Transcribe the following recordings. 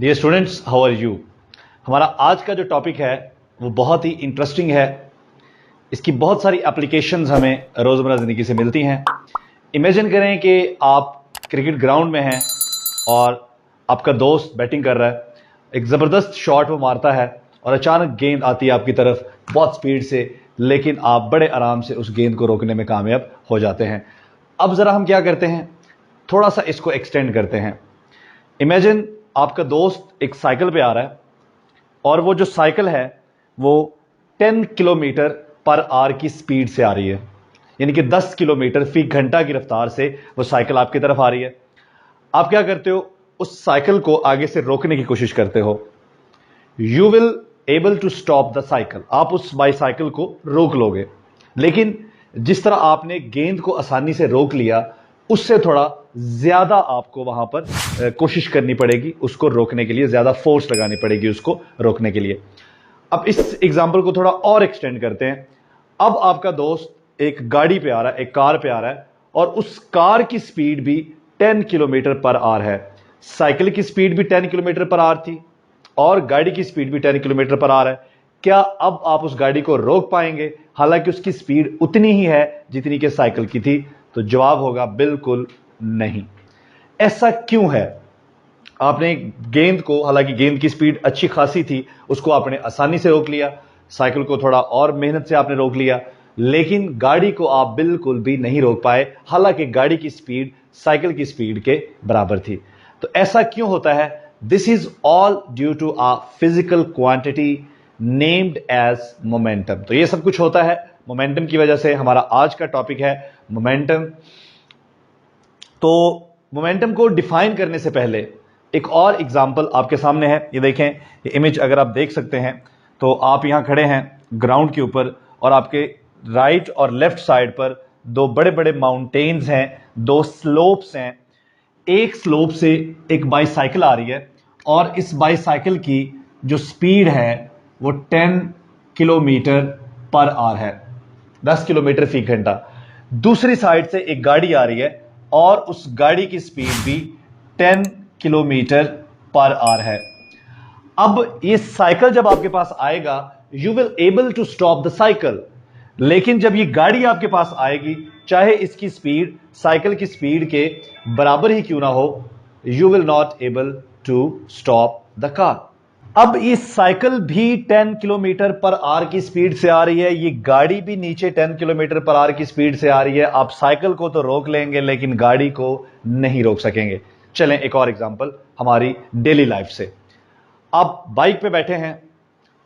Dear students, how are you. हमारा आज का जो टॉपिक है वो बहुत ही इंटरेस्टिंग है। इसकी बहुत सारी एप्लीकेशंस हमें रोज़मर्रा ज़िंदगी से मिलती हैं। इमेजिन करें कि आप क्रिकेट ग्राउंड में हैं और आपका दोस्त बैटिंग कर रहा है, एक ज़बरदस्त शॉट वो मारता है और अचानक गेंद आती है आपकी तरफ बहुत स्पीड से, लेकिन आप बड़े आराम से उस गेंद को रोकने में कामयाब हो जाते हैं। अब ज़रा हम क्या करते हैं, थोड़ा सा इसको एक्सटेंड करते हैं। इमेजिन आपका दोस्त एक साइकिल पे आ रहा है और वो जो साइकिल है वो 10 किलोमीटर पर आवर की स्पीड से आ रही है, यानी कि 10 किलोमीटर फी घंटा की रफ्तार से वो साइकिल आपकी तरफ आ रही है। आप क्या करते हो, उस साइकिल को आगे से रोकने की कोशिश करते हो। You will able to stop the cycle, आप उस बाईसाइकिल को रोक लोगे। लेकिन जिस तरह आपने गेंद को आसानी से रोक लिया, उससे थोड़ा ज्यादा आपको वहां पर कोशिश करनी पड़ेगी, उसको रोकने के लिए ज्यादा फोर्स लगानी पड़ेगी उसको रोकने के लिए। अब इस एग्जांपल को थोड़ा और एक्सटेंड करते हैं। अब आपका दोस्त एक गाड़ी पे आ रहा है, एक कार पे आ रहा है और उस कार की स्पीड भी 10 किलोमीटर पर आवर है। साइकिल की स्पीड भी 10 किलोमीटर पर आवर थी और गाड़ी की स्पीड भी 10 किलोमीटर पर आवर है। क्या अब आप उस गाड़ी को रोक पाएंगे, हालांकि उसकी स्पीड उतनी ही है जितनी कि साइकिल की थी? तो जवाब होगा बिल्कुल नहीं। ऐसा क्यों है? आपने गेंद को, हालांकि गेंद की स्पीड अच्छी खासी थी, उसको आपने आसानी से रोक लिया, साइकिल को थोड़ा और मेहनत से आपने रोक लिया, लेकिन गाड़ी को आप बिल्कुल भी नहीं रोक पाए, हालांकि गाड़ी की स्पीड साइकिल की स्पीड के बराबर थी। तो ऐसा क्यों होता है? This is all due to a physical quantity named as momentum. तो ये सब कुछ होता है मोमेंटम की वजह से। हमारा आज का टॉपिक है मोमेंटम। तो मोमेंटम को डिफाइन करने से पहले एक और एग्जांपल आपके सामने है। ये देखें, ये इमेज अगर आप देख सकते हैं तो आप यहां खड़े हैं ग्राउंड के ऊपर और आपके राइट और लेफ्ट साइड पर दो बड़े बड़े माउंटेन्स हैं, दो स्लोप्स हैं। एक स्लोप से एक बाईसाइकिल आ रही है और इस बाईसाइकिल की जो स्पीड है वो 10 किलोमीटर पर आवर है, 10 किलोमीटर फी घंटा। दूसरी साइड से एक गाड़ी आ रही है और उस गाड़ी की स्पीड भी 10 किलोमीटर पर आवर है। अब ये साइकिल जब आपके पास आएगा, you will able to stop the cycle. लेकिन जब ये गाड़ी आपके पास आएगी, चाहे इसकी स्पीड साइकिल की स्पीड के बराबर ही क्यों ना हो, you will not able to stop the car. अब ये साइकिल भी 10 किलोमीटर पर आवर की स्पीड से आ रही है, ये गाड़ी भी नीचे 10 किलोमीटर पर आवर की स्पीड से आ रही है। आप साइकिल को तो रोक लेंगे लेकिन गाड़ी को नहीं रोक सकेंगे। चलें एक और एग्जांपल हमारी डेली लाइफ से। आप बाइक पे बैठे हैं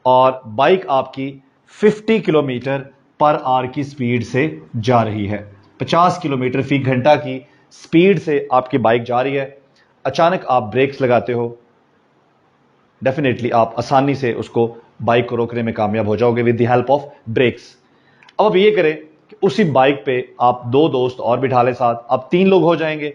और बाइक आपकी 50 किलोमीटर पर आवर की स्पीड से जा रही है, 50 किलोमीटर फी घंटा की स्पीड से आपकी बाइक जा रही है। अचानक आप ब्रेक्स लगाते हो, डेफिनेटली आप आसानी से उसको बाइक को रोकने में कामयाब हो जाओगे with the help of brakes. अब ये करें कि उसी बाइक पे आप दो दोस्त और बिठा लें साथ, आप 3 लोग हो जाएंगे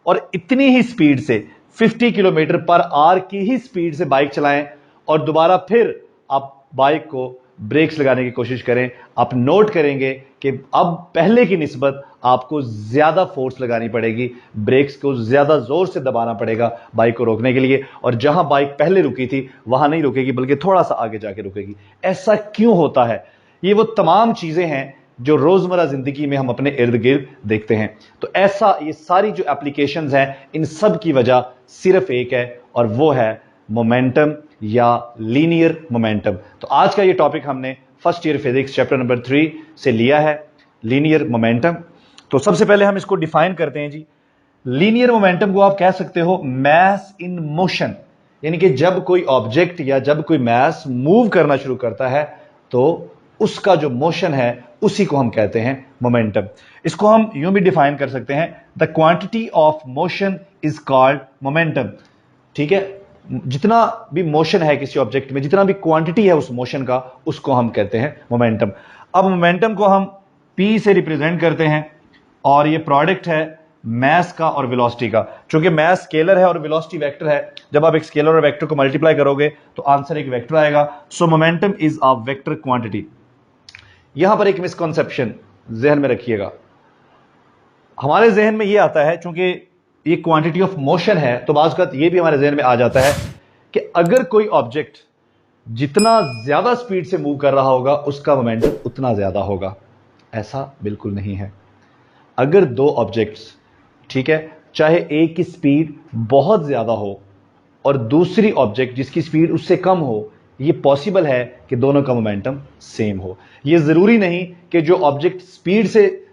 और इतनी ही स्पीड से 50 किलोमीटर पर आवर की ही स्पीड से बाइक चलाएं और दोबारा फिर आप बाइक को ब्रेक्स लगाने की कोशिश करें। आप नोट करेंगे कि अब पहले की निस्बत आपको ज्यादा फोर्स लगानी पड़ेगी, ब्रेक्स को ज्यादा जोर से दबाना पड़ेगा बाइक को रोकने के लिए, और जहां बाइक पहले रुकी थी वहां नहीं रुकेगी बल्कि थोड़ा सा आगे जाके रुकेगी। ऐसा क्यों होता है? ये वो तमाम चीजें हैं जो रोजमर्रा जिंदगी में हम अपने इर्द गिर्द देखते हैं। तो ऐसा ये सारी जो एप्लीकेशंस हैं, इन सब की वजह सिर्फ एक है और वो है मोमेंटम या लीनियर मोमेंटम। तो आज का ये टॉपिक हमने first year physics chapter number 3 से लिया है, लीनियर मोमेंटम। तो सबसे पहले हम इसको डिफाइन करते हैं जी। लीनियर मोमेंटम को आप कह सकते हो मैस इन मोशन, यानी कि जब कोई ऑब्जेक्ट या जब कोई मैस मूव करना शुरू करता है तो उसका जो मोशन है उसी को हम कहते हैं मोमेंटम। इसको हम यूं भी डिफाइन कर सकते हैं, the quantity of motion is called momentum. ठीक है, जितना भी मोशन है किसी ऑब्जेक्ट में, जितना भी क्वांटिटी है उस मोशन का, उसको हम कहते हैं मोमेंटम। अब मोमेंटम को हम P से रिप्रेजेंट करते हैं और ये प्रोडक्ट है मैस का और वेलोसिटी का। चूंकि मैस स्केलर है और वेलोसिटी वेक्टर है, जब आप एक स्केलर और वेक्टर को मल्टीप्लाई करोगे तो आंसर एक वेक्टर आएगा। सो momentum is a vector quantity. यहां पर एक मिसकंसेप्शन जहन में रखिएगा। हमारे जहन में यह आता है, चूंकि ये क्वांटिटी ऑफ मोशन है तो बाज़ वक़्त ये भी हमारे जहन में आ जाता है कि अगर कोई ऑब्जेक्ट जितना ज्यादा स्पीड से मूव कर रहा होगा उसका मोमेंटम उतना ज्यादा होगा। ऐसा बिल्कुल नहीं है। अगर दो ऑब्जेक्ट्स, ठीक है, चाहे एक की स्पीड बहुत ज्यादा हो और दूसरी ऑब्जेक्ट जिसकी स्पीड उससे कम हो, यह पॉसिबल है कि दोनों का मोमेंटम सेम हो। यह जरूरी नहीं कि जो ऑब्जेक्ट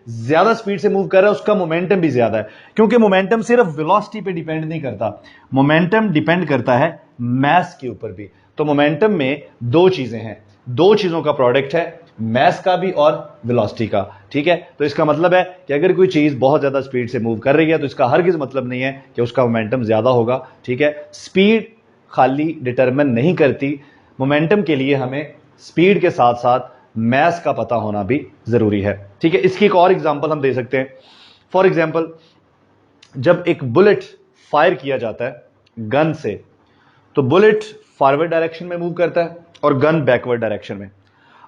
ज्यादा स्पीड से मूव कर रहा है उसका मोमेंटम भी ज्यादा है, क्योंकि मोमेंटम सिर्फ वेलोसिटी पे डिपेंड नहीं करता, मोमेंटम डिपेंड करता है मास के ऊपर भी। तो मोमेंटम में दो चीजें हैं, दो चीजों का प्रोडक्ट है, मास का भी और वेलोसिटी का। ठीक है, तो इसका मतलब है कि अगर कोई चीज बहुत ज्यादा स्पीड से मूव कर रही है तो इसका हरगिज मतलब नहीं है कि उसका मोमेंटम ज्यादा होगा। ठीक है, स्पीड खाली डिटरमिन नहीं करती, मोमेंटम के लिए हमें स्पीड के साथ साथ मास का पता होना भी जरूरी है। ठीक है, इसकी एक और एग्जांपल हम दे सकते हैं। फॉर एग्जांपल, जब एक बुलेट फायर किया जाता है गन से, तो बुलेट फॉरवर्ड डायरेक्शन में मूव करता है और गन बैकवर्ड डायरेक्शन में।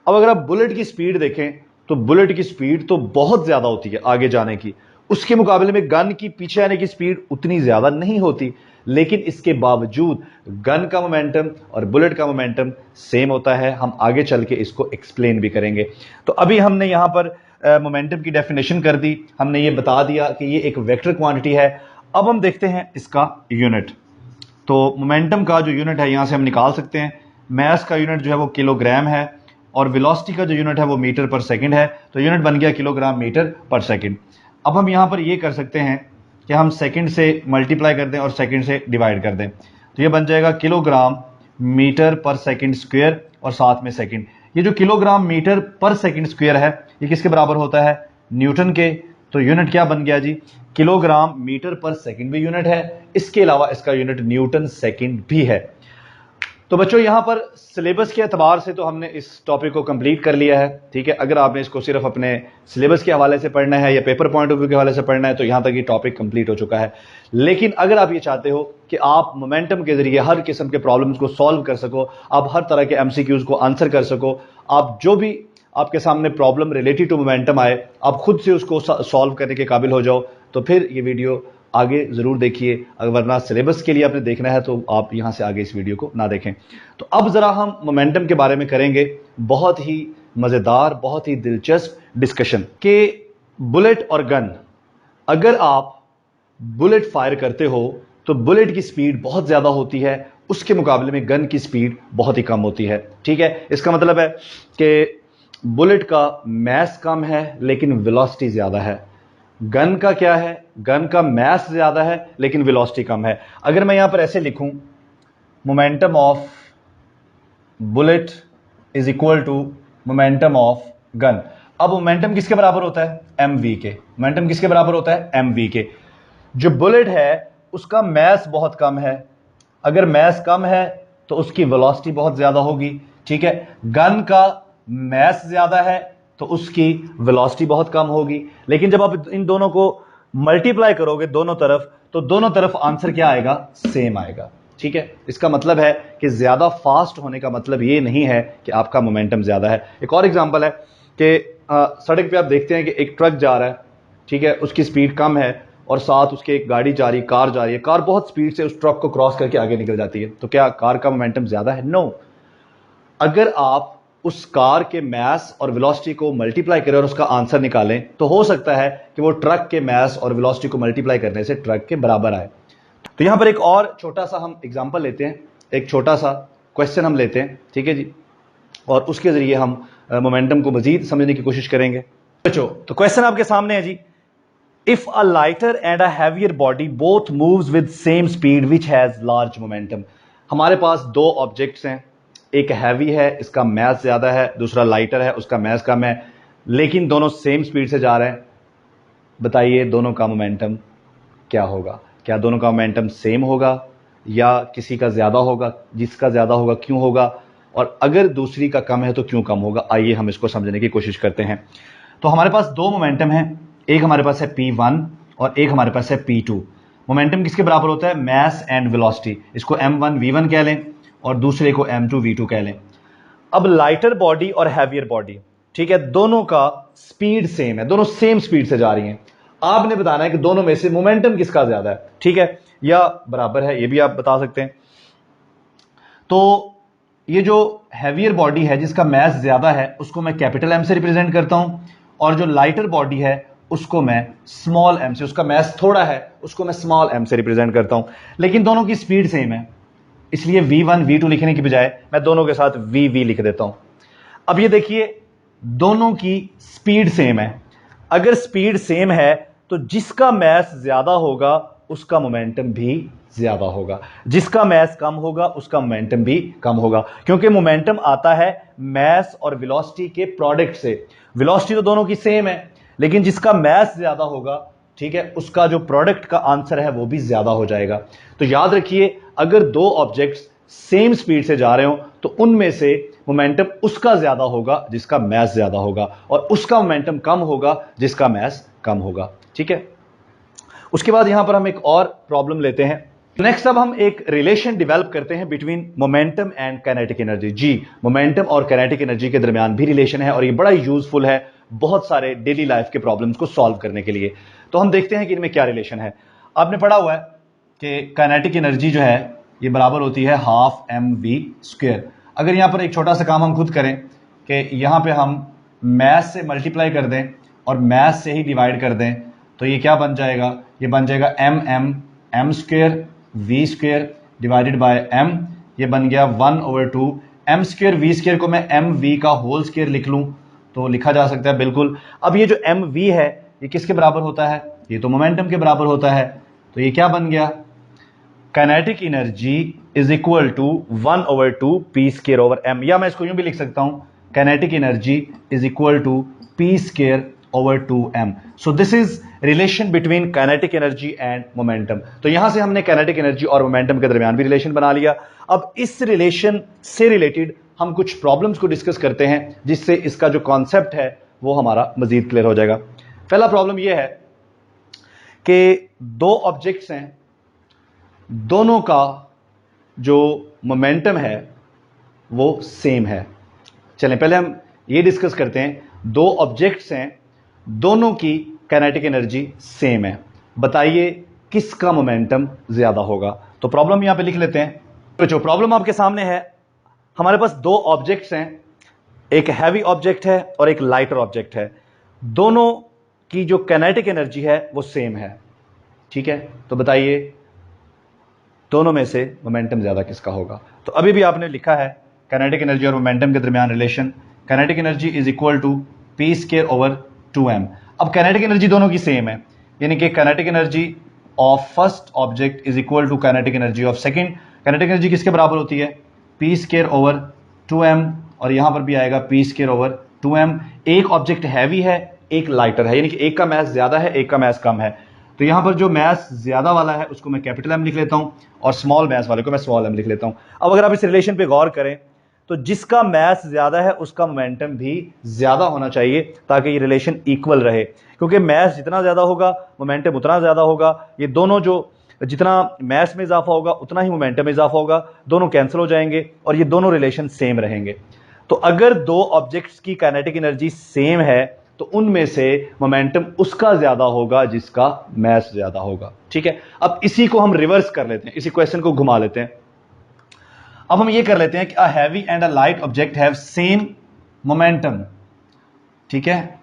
अब अगर आप बुलेट की स्पीड देखें तो बुलेट की स्पीड तो बहुत ज्यादा होती है आगे जाने की, उसके मुकाबले में गन की पीछे आने की स्पीड उतनी ज्यादा नहीं होती, लेकिन इसके बावजूद गन का मोमेंटम और बुलेट का मोमेंटम सेम होता है। हम आगे चल के इसको एक्सप्लेन भी करेंगे। तो अभी हमने यहां पर मोमेंटम की डेफिनेशन कर दी, हमने ये बता दिया कि ये एक वेक्टर क्वांटिटी है। अब हम देखते हैं इसका यूनिट। तो मोमेंटम का जो यूनिट है यहां से हम निकाल सकते हैं। मास का यूनिट जो है वो किलोग्राम है और वेलोसिटी का जो यूनिट है वो मीटर पर सेकंड है, तो यूनिट बन गया किलोग्राम मीटर पर सेकंड। अब हम यहां पर ये कर सकते हैं कि हम सेकंड से मल्टीप्लाई कर दें और सेकंड से डिवाइड कर दें, तो ये बन जाएगा किलोग्राम मीटर पर सेकंड स्क्वायर और साथ में सेकंड। ये जो किलोग्राम मीटर पर सेकंड स्क्वायर है ये किसके बराबर होता है? न्यूटन के। तो यूनिट क्या बन गया जी? किलोग्राम मीटर पर सेकंड भी यूनिट है, इसके अलावा इसका यूनिट न्यूटन सेकंड भी है। तो बच्चों यहां पर सिलेबस के एतबार से तो हमने इस टॉपिक को कंप्लीट कर लिया है। ठीक है, अगर आपने इसको सिर्फ अपने सिलेबस के हवाले से पढ़ना है या पेपर पॉइंट ऑफ व्यू के हवाले से पढ़ना है तो यहां तक ये टॉपिक कंप्लीट हो चुका है। लेकिन अगर आप ये चाहते हो कि आप मोमेंटम के जरिए हर किस्म के प्रॉब्लम्स को सॉल्व कर सको, आप हर तरह के एमसीक्यूज को आंसर कर सको, आप जो भी आपके सामने प्रॉब्लम रिलेटेड टू मोमेंटम आए आप खुद से उसको सॉल्व करने के काबिल हो जाओ, तो फिर ये वीडियो आगे जरूर देखिए। अगर वरना सिलेबस के लिए आपने देखना है तो आप यहां से आगे इस वीडियो को ना देखें। तो अब जरा हम मोमेंटम के बारे में करेंगे बहुत ही मजेदार, बहुत ही दिलचस्प डिस्कशन कि बुलेट और गन, अगर आप बुलेट फायर करते हो तो बुलेट की स्पीड बहुत ज्यादा होती है, उसके मुकाबले में गन की स्पीड बहुत ही कम होती है। ठीक है, इसका मतलब है कि बुलेट का मास कम है लेकिन वेलोसिटी ज्यादा है। गन का क्या है? गन का मास ज्यादा है लेकिन वेलोसिटी कम है। अगर मैं यहां पर ऐसे लिखूं, momentum of bullet is equal to momentum of gun. अब मोमेंटम किसके बराबर होता है? mv के। मोमेंटम किसके बराबर होता है? mv के। जो बुलेट है उसका मास बहुत कम है, अगर मास कम है तो उसकी वेलोसिटी बहुत ज्यादा होगी। ठीक है, गन का मास ज्यादा है तो उसकी वेलोसिटी बहुत कम होगी। लेकिन जब आप इन दोनों को मल्टीप्लाई करोगे दोनों तरफ, तो दोनों तरफ आंसर क्या आएगा? सेम आएगा। ठीक है, इसका मतलब है कि ज्यादा फास्ट होने का मतलब ये नहीं है कि आपका मोमेंटम ज्यादा है। एक और एग्जांपल है कि सड़क पे आप देखते हैं कि एक ट्रक जा रहा है, ठीक है, उसकी स्पीड कम है और साथ उसके एक गाड़ी जा रही है, कार जा रही है, कार बहुत स्पीड से उस ट्रक को क्रॉस करके आगे निकल जाती है, तो क्या कार का मोमेंटम ज्यादा है? नो। अगर आप उस कार के मास और वेलोसिटी को मल्टीप्लाई करें और उसका आंसर निकालें तो हो सकता है कि वो ट्रक के मास और वेलोसिटी को मल्टीप्लाई करने से ट्रक के बराबर आए। तो यहां पर एक और छोटा सा हम एग्जांपल लेते हैं, एक छोटा सा क्वेश्चन हम लेते हैं, ठीक है जी, और उसके जरिए हम मोमेंटम को मजीद समझने की कोशिश करेंगे। बच्चों तो क्वेश्चन आपके सामने है जी, if a lighter and a heavier body both moves with same speed which has large momentum. हमारे पास दो ऑब्जेक्ट्स हैं, एक हैवी है इसका मास ज्यादा है, दूसरा लाइटर है उसका मास कम है, लेकिन दोनों सेम स्पीड से जा रहे हैं। बताइए दोनों का मोमेंटम क्या होगा? क्या दोनों का मोमेंटम सेम होगा या किसी का ज्यादा होगा? जिसका ज्यादा होगा क्यों होगा, और अगर दूसरी का कम है तो क्यों कम होगा? आइए हम इसको समझने की कोशिश करते हैं। तो हमारे पास दो मोमेंटम है, एक हमारे पास है P1 और एक हमारे पास है P2। मोमेंटम किसके बराबर होता है? Mass and velocity. इसको m1 v1 कह लें और दूसरे को m2 v2 कह लें। अब लाइटर बॉडी और हैवियर बॉडी, ठीक है, दोनों का स्पीड सेम है, दोनों सेम स्पीड से जा रही हैं। आपने बताना है कि दोनों में से मोमेंटम किसका ज्यादा है, ठीक है, या बराबर है, ये भी आप बता सकते हैं। तो ये जो हैवियर बॉडी है जिसका मैस ज्यादा है उसको मैं कैपिटल एम से रिप्रेजेंट करता हूं, और जो लाइटर बॉडी है उसको मैं स्मॉल एम से, उसका मैस थोड़ा है उसको मैं स्मॉल एम से रिप्रेजेंट करता हूं। लेकिन दोनों की स्पीड सेम है, इसलिए v1 v2 लिखने की बजाय मैं दोनों के साथ vv लिख देता हूं। अब ये देखिए दोनों की स्पीड सेम है। अगर स्पीड सेम है तो जिसका मैस ज्यादा होगा उसका मोमेंटम भी ज्यादा होगा, जिसका मैस कम होगा उसका मोमेंटम भी कम होगा, क्योंकि मोमेंटम आता है मैस और वेलोसिटी के प्रोडक्ट से। वेलोसिटी तो दोनों की सेम है, लेकिन जिसका मैस ज्यादा होगा, ठीक है, उसका जो प्रोडक्ट का आंसर है वो भी ज्यादा हो जाएगा। तो याद रखिए अगर दो ऑब्जेक्ट्स सेम स्पीड से जा रहे हो तो उनमें से मोमेंटम उसका ज्यादा होगा जिसका मैस ज्यादा होगा, और उसका मोमेंटम कम होगा जिसका मैस कम होगा। ठीक है, उसके बाद यहां पर हम एक और प्रॉब्लम लेते हैं। नेक्स्ट अब हम एक रिलेशन डेवलप करते हैं between momentum and kinetic energy. जी, मोमेंटम और काइनेटिक एनर्जी के दरमियान भी रिलेशन है और ये बड़ा यूजफुल है बहुत सारे डेली लाइफ के प्रॉब्लम्स को सॉल्व करने के लिए। तो हम देखते हैं कि इनमें क्या रिलेशन है। आपने पढ़ा हुआ है कि काइनेटिक एनर्जी जो है ये बराबर होती है हाफ एम वी स्क्वायर। अगर यहां पर एक छोटा सा काम हम खुद करें कि यहां पे हम मैस से मल्टीप्लाई कर दें और मैस से ही डिवाइड कर दें, तो ये क्या बन जाएगा, ये बन जाएगा M square V square divided by M. ये बन गया 1/2 एम स्क्वायर वी स्क्वायर को मैं एम वी का होल स्क्वायर लिख लूं तो लिखा जा सकता है बिल्कुल। अब ये जो एम वी है ये किसके बराबर होता है, ये तो मोमेंटम के बराबर होता है। तो ये क्या बन गया, kinetic energy is equal to 1/2 P square over M, या मैं इसको यूं भी लिख सकता हूं kinetic energy is equal to P square over 2m। So this is relation between kinetic energy and momentum. तो यहां से हमने काइनेटिक एनर्जी और मोमेंटम के दरमियान भी रिलेशन बना लिया। अब इस रिलेशन से रिलेटेड हम कुछ प्रॉब्लम्स को डिस्कस करते हैं जिससे इसका जो कॉन्सेप्ट है वो हमारा मजीद क्लियर हो जाएगा। पहला प्रॉब्लम यह है कि दो ऑब्जेक्ट्स हैं, दोनों का जो मोमेंटम है वो सेम है। चलें पहले हम ये डिस्कस करते हैं, दो ऑब्जेक्ट्स हैं, दोनों की काइनेटिक एनर्जी सेम है, बताइए किसका मोमेंटम ज्यादा होगा। तो प्रॉब्लम यहां पे लिख लेते हैं। तो जो प्रॉब्लम आपके सामने है, हमारे पास दो ऑब्जेक्ट्स हैं, एक हैवी ऑब्जेक्ट है और एक लाइटर ऑब्जेक्ट है, दोनों की जो काइनेटिक एनर्जी है वो सेम है। ठीक है, तो बताइए दोनों में से मोमेंटम ज्यादा किसका होगा। तो अभी भी आपने लिखा है काइनेटिक एनर्जी और मोमेंटम के दरमियान relation, kinetic energy is equal to P square over 2m। अब काइनेटिक एनर्जी दोनों की सेम है, यानी कि kinetic energy of first object is equal to kinetic energy of second. Kinetic energy किसके बराबर होती है, पी स्क्वायर ओवर 2m, और यहां पर भी आएगा पी स्क्वायर ओवर 2m। एक ऑब्जेक्ट हैवी है, एक लाइटर है, यानी कि एक का मैस ज्यादा है एक का मैस कम है। तो यहां पर जो मैस ज्यादा वाला है उसको मैं कैपिटल एम लिख लेता हूं और स्मॉल मैस वाले को मैं स्मॉल एम लिख लेता हूं। अब अगर आप इस रिलेशन पे गौर करें तो जिसका मैस ज्यादा है उसका मोमेंटम भी ज्यादा होना चाहिए ताकि ये रिलेशन इक्वल रहे, क्योंकि मैस जितना ज्यादा होगा मोमेंटम उतना ज्यादा होगा। ये दोनों जो जितना मैस में इजाफा होगा उतना ही मोमेंटम में इजाफा होगा, दोनों कैंसिल हो जाएंगे और ये दोनों रिलेशन सेम रहेंगे। तो अगर दो ऑब्जेक्ट्स की काइनेटिक एनर्जी सेम है तो उनमें से मोमेंटम उसका ज्यादा होगा जिसका मैस ज्यादा होगा। ठीक है, अब इसी को हम रिवर्स कर लेते हैं, इसी क्वेश्चन को घुमा लेते हैं। अब हम ये कर लेते हैं कि a heavy and a light object have same momentum. ठीक है,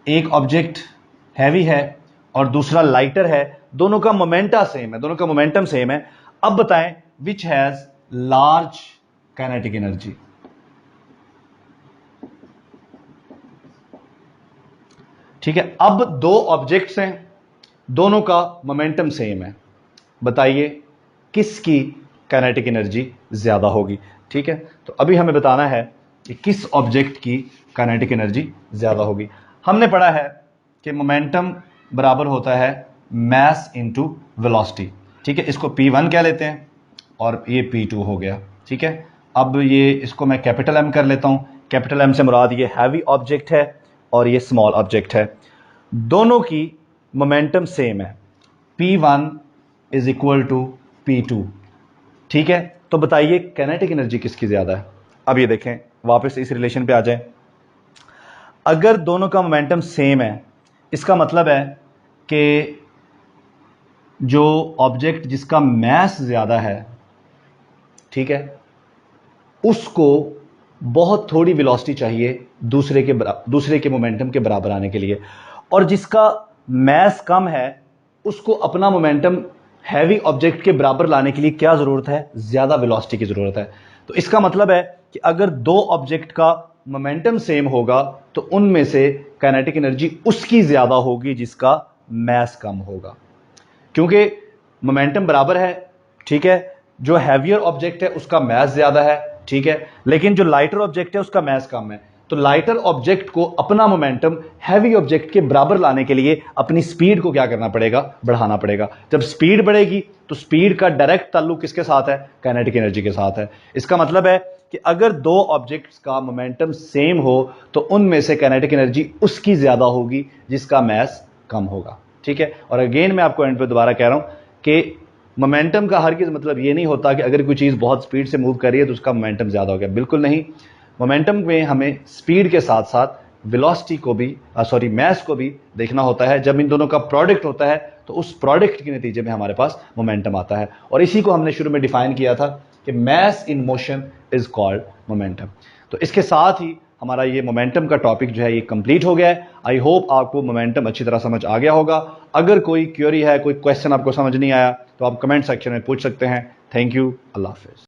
एक ऑब्जेक्ट हैवी है और दूसरा लाइटर है, दोनों का मोमेंटा सेम है, दोनों का मोमेंटम सेम है। अब बताएं विच हैज लार्ज काइनेटिक एनर्जी। ठीक है, अब दो ऑब्जेक्ट्स हैं, दोनों का मोमेंटम सेम है, बताइए किसकी काइनेटिक एनर्जी ज्यादा होगी। ठीक है, तो अभी हमें बताना है कि किस ऑब्जेक्ट की काइनेटिक एनर्जी ज्यादा होगी। हमने पढ़ा है कि मोमेंटम बराबर होता है मैस इनटू वेलोसिटी। ठीक है, इसको P1 कह लेते हैं और ये P2 हो गया। ठीक है, अब ये इसको मैं कैपिटल M कर लेता हूं। कैपिटल M से मुराद ये हैवी ऑब्जेक्ट है और ये स्मॉल ऑब्जेक्ट है, दोनों की मोमेंटम सेम है, P1 is equal to P2। ठीक है, तो बताइए काइनेटिक एनर्जी किसकी ज्यादा है। अब ये देखें, वापस इस रिलेशन पे आ जाएं। अगर दोनों का मोमेंटम सेम है इसका मतलब है कि जो ऑब्जेक्ट जिसका मैस ज्यादा है, ठीक है, उसको बहुत थोड़ी वेलोसिटी चाहिए दूसरे के मोमेंटम के बराबर आने के लिए, और जिसका मास कम है उसको अपना मोमेंटम हैवी ऑब्जेक्ट के बराबर लाने के लिए क्या जरूरत है? ज्यादा वेलोसिटी की जरूरत है। तो इसका मतलब है कि अगर दो ऑब्जेक्ट का मोमेंटम सेम होगा तो उनमें से काइनेटिक एनर्जी उसकी ज्यादा होगी जिसका मास कम होगा, क्योंकि मोमेंटम बराबर है, ठीक है। जो हैवियर ऑब्जेक्ट है उसका मास ज्यादा है, ठीक है, लेकिन जो लाइटर ऑब्जेक्ट है उसका मास कम है। तो लाइटर ऑब्जेक्ट को अपना मोमेंटम हैवी ऑब्जेक्ट के बराबर लाने के लिए अपनी स्पीड को क्या करना पड़ेगा? बढ़ाना पड़ेगा। जब स्पीड बढ़ेगी तो स्पीड का डायरेक्ट ताल्लुक किसके साथ है? काइनेटिक एनर्जी के साथ है। इसका मतलब है कि अगर दो ऑब्जेक्ट्स का मोमेंटम सेम हो तो उनमें से काइनेटिक एनर्जी उसकी ज्यादा होगी जिसका मास कम होगा, ठीक है। और अगेन मैं आपको एंड पे दोबारा कह रहा हूं कि मोमेंटम का हरगिज़ मतलब ये नहीं होता कि अगर कोई चीज बहुत स्पीड से मूव कर रही है तो उसका मोमेंटम ज्यादा हो गया, बिल्कुल नहीं। मोमेंटम में हमें स्पीड के साथ साथ वेलोसिटी को भी मास को भी देखना होता है। जब इन दोनों का प्रोडक्ट होता है तो उस प्रोडक्ट के नतीजे में हमारे पास मोमेंटम आता है, और इसी को हमने शुरू में डिफाइन किया था कि mass in motion is called momentum. तो इसके साथ ही हमारा ये मोमेंटम का टॉपिक जो है ये कंप्लीट हो गया है। आई होप आपको मोमेंटम अच्छी तरह समझ आ गया होगा। अगर कोई क्वेरी है, कोई क्वेश्चन आपको समझ नहीं आया तो आप कमेंट सेक्शन में पूछ सकते हैं। Thank you, Allah Hafiz.